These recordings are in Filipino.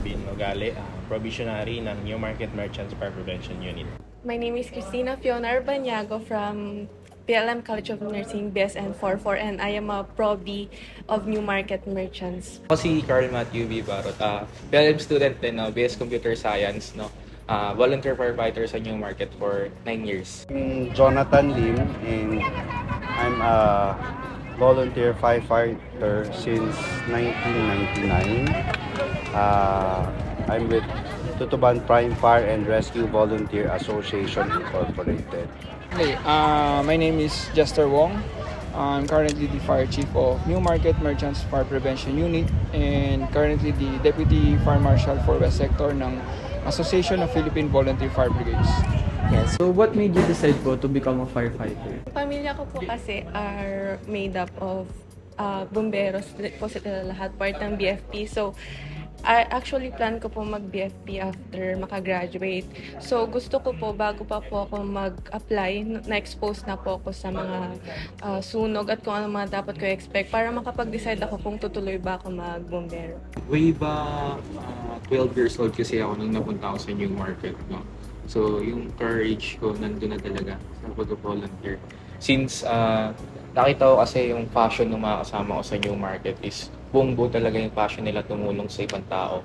Marvin Ogali, probationary ng New Market Merchants Fire Prevention Unit. My name is Cristina Fiona Arbaniago from PLM College of Nursing, BSN 44, and I am a Prob of New Market Merchants. Ako si Carl Matthew B. Barot, PLM student din, BS Computer Science, no? Volunteer firefighter sa New Market for 9 years. Jonathan Lim, and I'm a volunteer firefighter since 1999. I'm with Tutuban Prime Fire and Rescue Volunteer Association Incorporated. Hey, my name is Jester Wong. I'm currently the Fire Chief of New Market Merchants Fire Prevention Unit and currently the Deputy Fire Marshal for West Sector ng Association of Philippine Volunteer Fire Brigades. Yes. So what made you decide po to become a firefighter? Pamilya ko po kasi are made up of bomberos po sila lahat, part ng BFP. So, I actually plan ko po mag-BFP after makagraduate. So, gusto ko po, bago pa po ako mag-apply, na-expose na po ako sa mga sunog at kung ano mga dapat ko expect para makapag-decide ako kung tutuloy ba ako mag-bombero. Way back 12 years old kasi ako nung napunta ako sa New Market, no? So, yung courage ko nandun na talaga sa pag-volunteer. Since nakita ko kasi yung passion ng mga kasama ko sa New Market is buong buo talaga yung passion nila tumulong sa ibang tao.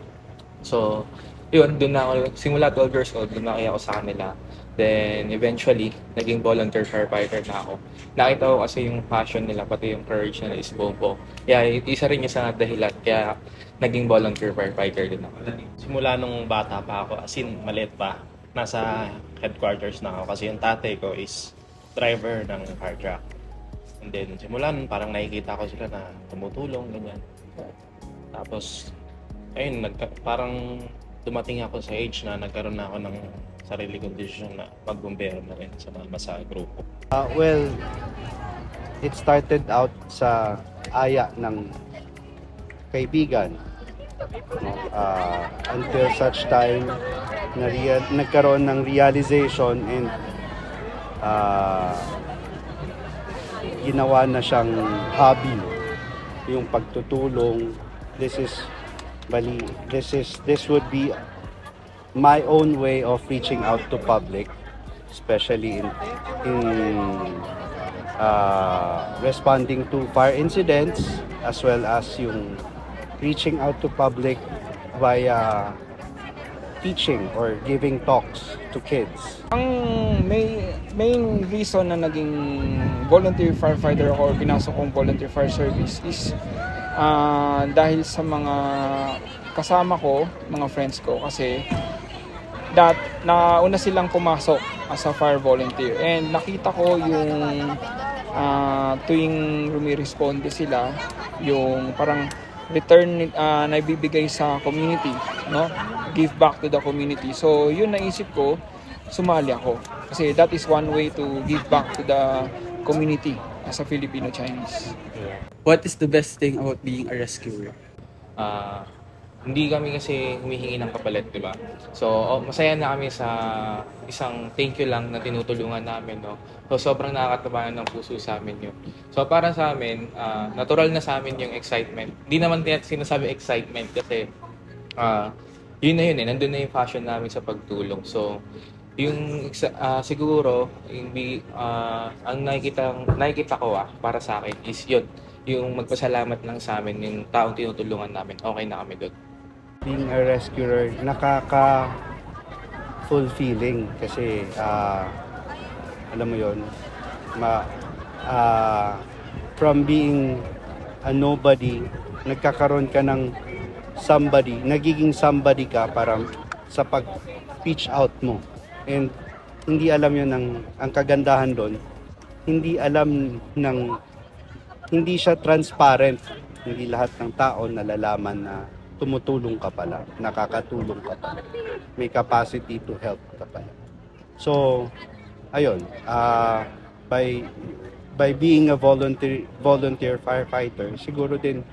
So, yun, doon na ako, simula 12 years old, lumaki ako sa kanila. Then, eventually, naging volunteer firefighter na ako. Nakita ko kasi yung passion nila, pati yung courage nila is buong buo. Kaya, isa rin yung sa dahilan, kaya naging volunteer firefighter din ako. Simula nung bata pa ako, as in maliit pa, nasa headquarters na ako kasi yung tatay ko is driver ng fire truck. And then, simula nun, parang nakikita ko sila na tumutulong, ganyan. Tapos, ayun, parang dumating ako sa age na nagkaroon na ako ng sarili kong desisyon na magbumbero na rin sa grupo. Well, it started out sa aya ng kaibigan. Until such time na nagkaroon ng realization and ginawa na siyang hobby yung pagtutulong. This would be my own way of reaching out to public, especially in responding to fire incidents, as well as yung reaching out to public via teaching or giving talks to kids. Ang main reason na naging volunteer firefighter ako or pinasok kong volunteer fire service is dahil sa mga kasama ko, mga friends ko, kasi nauna silang pumasok as a fire volunteer and nakita ko yung tuwing rumiresponde sila, yung parang return na ibibigay sa community, no? Give back to the community. So yun, naisip ko, sumali ako kasi that is one way to give back to the community as a Filipino-Chinese. What is the best thing about being a rescuer? Hindi kami kasi humihingi ng kapalit, di ba? So, masaya na kami sa isang thank you lang na tinutulungan namin, no? So, sobrang nakakatabanan ng puso sa amin yun. So, para sa amin, natural na sa amin yung excitement. Hindi naman sinasabi excitement kasi yun na yun eh, nandun na yung passion namin sa pagtulong. So, yung siguro, ang nakikita ko para sa akin is yun, yung magpasalamat lang sa amin, yung taong tinutulungan namin, okay na kami doon. Being a rescuer, nakaka-fulfilling kasi alam mo yon, from being a nobody, nagkakaroon ka ng somebody, nagiging somebody ka para sa pag-pitch out mo. And hindi alam yun ang kagandahan doon, hindi siya transparent. Hindi lahat ng tao nalalaman na tumutulong ka pala, nakakatulong ka pala, may capacity to help ka pala. So, ayun, by being a volunteer firefighter, siguro din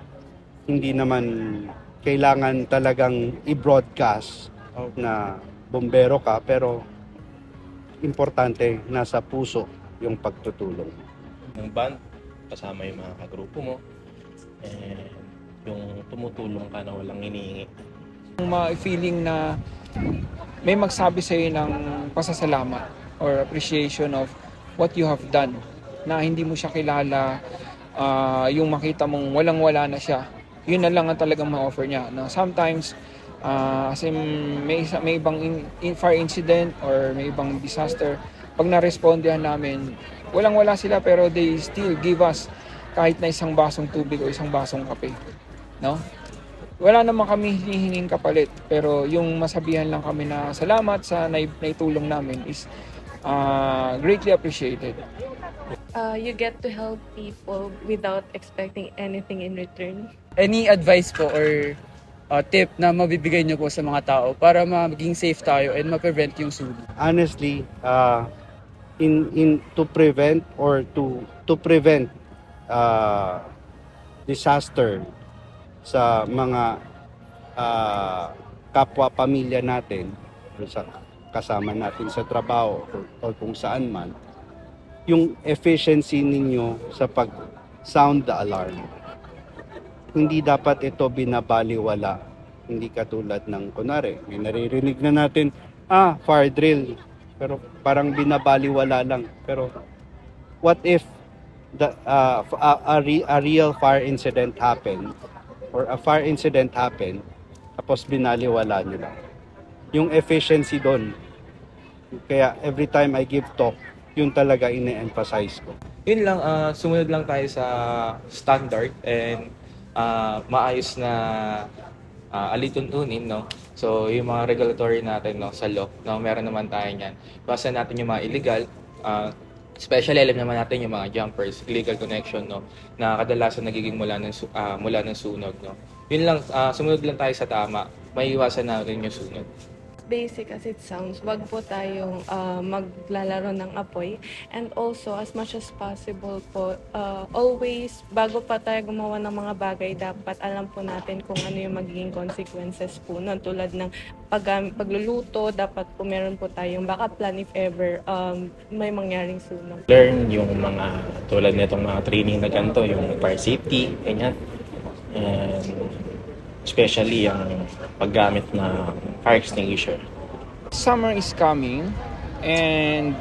hindi naman kailangan talagang i-broadcast na bombero ka, pero importante nasa puso yung pagtutulong. Ng band, kasama yung mga kagrupo mo, and yung tumutulong ka na walang hinihingi. Ma-feeling na may magsabi sa iyo ng pasasalamat or appreciation of what you have done, na hindi mo siya kilala, yung makita mong walang-wala na siya, yun na lang ang talagang ma-offer niya. Na sometimes, kasi may ibang fire incident or may ibang disaster, pag na-respondihan namin, walang-wala sila pero they still give us kahit na isang basong tubig o isang basong kape. No? Wala naman kami hihinging kapalit, pero yung masabihan lang kami na salamat sa naitulong namin is greatly appreciated. You get to help people without expecting anything in return. Any advice po or tip na mabibigay niyo po sa mga tao para maging safe tayo and ma-prevent yung sunog? Honestly, in to prevent or to prevent disaster sa mga kapwa pamilya natin o sa kasama natin sa trabaho o kung saan man, yung efficiency ninyo sa pag-sound the alarm. Hindi dapat ito binabaliwala. Hindi katulad ng, kunwari, may naririnig na natin, fire drill. Pero parang binabaliwala lang. Pero what if a real fire incident happened or a fire incident happened tapos binaliwala nyo lang? Yung efficiency doon. Kaya every time I give talk, yun talaga ine-emphasize ko. Yun lang, sumunod lang tayo sa standard and maayos na alituntunin, no? So, yung mga regulatory natin, no, sa law, no, meron naman tayo niyan. Iwasan natin yung mga illegal, especially alam naman natin yung mga jumpers, illegal connection, no, na kadalasan nagiging mula ng sunog, no. Yun lang, sumunod lang tayo sa tama, maiiwasan natin yung sunog. Basic as it sounds, wag po tayong maglalaro ng apoy. And also, as much as possible po, always, bago pa tayo gumawa ng mga bagay, dapat alam po natin kung ano yung magiging consequences po nun. Tulad ng pagluluto, dapat po meron po tayong backup plan if ever may mangyaring sunog. Learn yung mga tulad nitong mga training na ganito, yung fire safety, ganyan. And especially yung paggamit ng fire extinguisher. Summer is coming and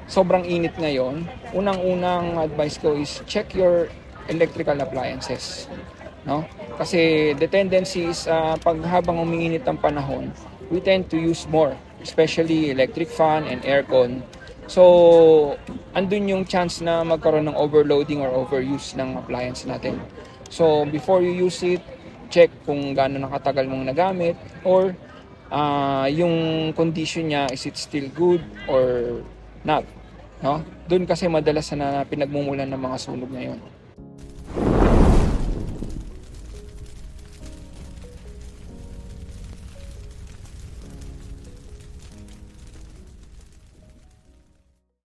sobrang init ngayon. Unang-unang advice ko is check your electrical appliances. No? Kasi the tendency is pag habang umiinit ang panahon, we tend to use more, especially electric fan and aircon. So, andun yung chance na magkaroon ng overloading or overuse ng appliance natin. So, before you use it, check kung gaano nakatagal mong nagamit or yung condition niya, is it still good or not, no? Doon kasi madalas na pinagmumulan ng mga sunog ngayon.